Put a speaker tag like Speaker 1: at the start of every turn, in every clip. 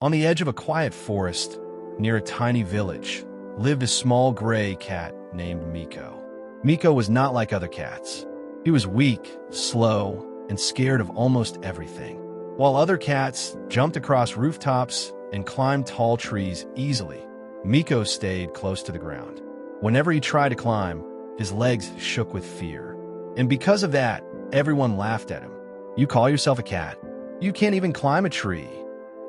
Speaker 1: On the edge of a quiet forest, near a tiny village, lived a small gray cat named Miko. Miko was not like other cats. He was weak, slow, and scared of almost everything. While other cats jumped across rooftops and climbed tall trees easily, Miko stayed close to the ground. Whenever he tried to climb, his legs shook with fear. And because of that, everyone laughed at him. "You call yourself a cat? You can't even climb a tree.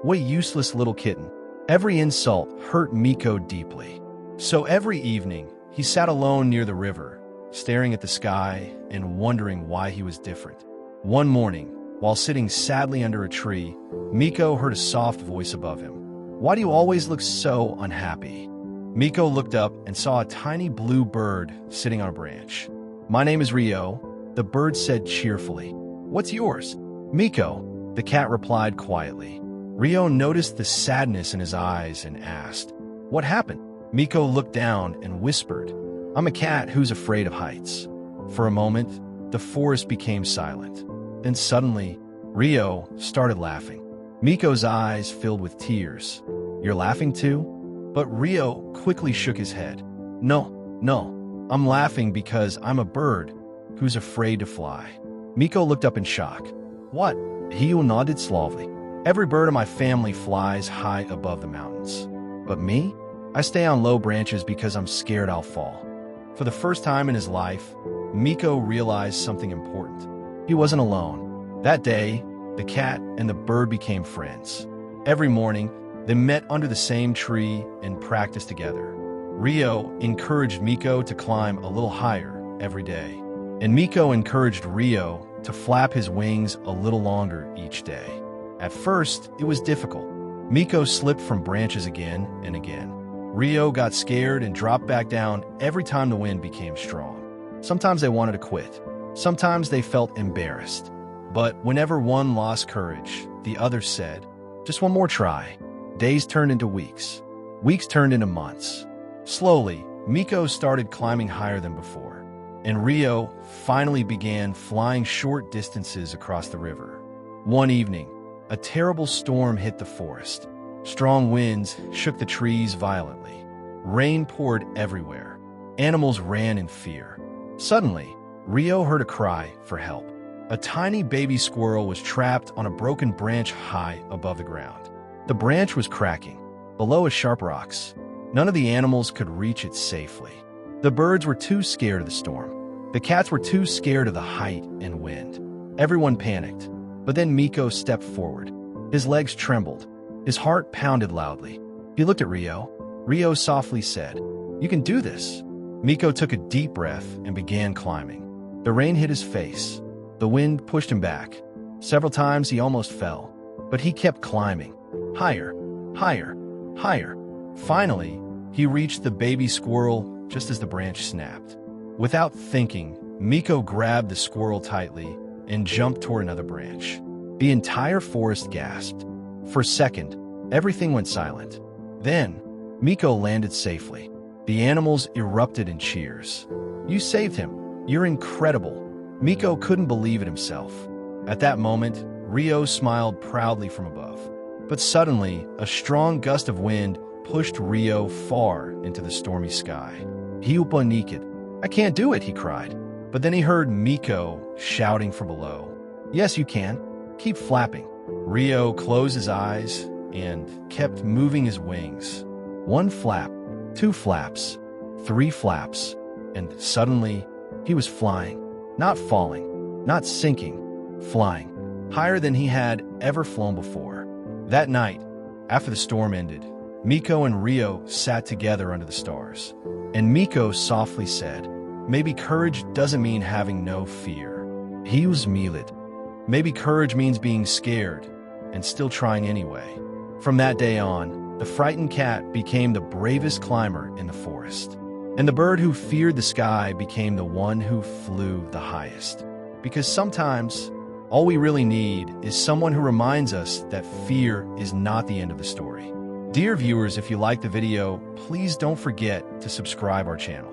Speaker 1: What a useless little kitten." Every insult hurt Miko deeply. So every evening, he sat alone near the river, staring at the sky and wondering why he was different. One morning, while sitting sadly under a tree, Miko heard a soft voice above him. "Why do you always look so unhappy?" Miko looked up and saw a tiny blue bird sitting on a branch. "My name is Rio," the bird said cheerfully. "What's yours?" "Miko," the cat replied quietly. Rio noticed the sadness in his eyes and asked, "What happened?" Miko looked down and whispered, "I'm a cat who's afraid of heights." For a moment, the forest became silent. Then suddenly, Rio started laughing. Miko's eyes filled with tears. "You're laughing too?" But Rio quickly shook his head. No, I'm laughing because I'm a bird who's afraid to fly." Miko looked up in shock. "What?" Rio nodded slowly. "Every bird in my family flies high above the mountains. But me? I stay on low branches because I'm scared I'll fall." For the first time in his life, Miko realized something important. He wasn't alone. That day, the cat and the bird became friends. Every morning, they met under the same tree and practiced together. Rio encouraged Miko to climb a little higher every day, and Miko encouraged Rio to flap his wings a little longer each day. At first, it was difficult. Miko slipped from branches again and again. Rio got scared and dropped back down every time the wind became strong. Sometimes they wanted to quit. Sometimes they felt embarrassed. But whenever one lost courage, the other said, "Just one more try." Days turned into weeks. Weeks turned into months. Slowly, Miko started climbing higher than before, and Rio finally began flying short distances across the river. One evening, a terrible storm hit the forest. Strong winds shook the trees violently. Rain poured everywhere. Animals ran in fear. Suddenly, Rio heard a cry for help. A tiny baby squirrel was trapped on a broken branch high above the ground. The branch was cracking. Below was sharp rocks. None of the animals could reach it safely. The birds were too scared of the storm. The cats were too scared of the height and wind. Everyone panicked. But then Miko stepped forward. His legs trembled. His heart pounded loudly. He looked at Rio. Rio softly said, "You can do this." Miko took a deep breath and began climbing. The rain hit his face. The wind pushed him back. Several times he almost fell, but he kept climbing. Higher, higher, higher. Finally, he reached the baby squirrel just as the branch snapped. Without thinking, Miko grabbed the squirrel tightly and jumped toward another branch. The entire forest gasped. For a second, everything went silent. Then, Miko landed safely. The animals erupted in cheers. "You saved him. You're incredible." Miko couldn't believe it himself. At that moment, Rio smiled proudly from above. But suddenly, a strong gust of wind pushed Rio far into the stormy sky. "Hiupa naked. I can't do it," he cried. But then he heard Miko shouting from below. "Yes, you can. Keep flapping." Rio closed his eyes and kept moving his wings. One flap, two flaps, three flaps, and suddenly he was flying. Not falling, not sinking, flying, higher than he had ever flown before. That night, after the storm ended, Miko and Rio sat together under the stars. And Miko softly said, "Maybe courage doesn't mean having no fear." He was Milit. Maybe courage means being scared and still trying anyway. From that day on, the frightened cat became the bravest climber in the forest. And the bird who feared the sky became the one who flew the highest. Because sometimes, all we really need is someone who reminds us that fear is not the end of the story. Dear viewers, if you liked the video, please don't forget to subscribe our channel.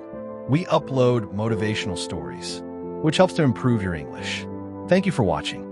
Speaker 1: We upload motivational stories, which helps to improve your English. Thank you for watching.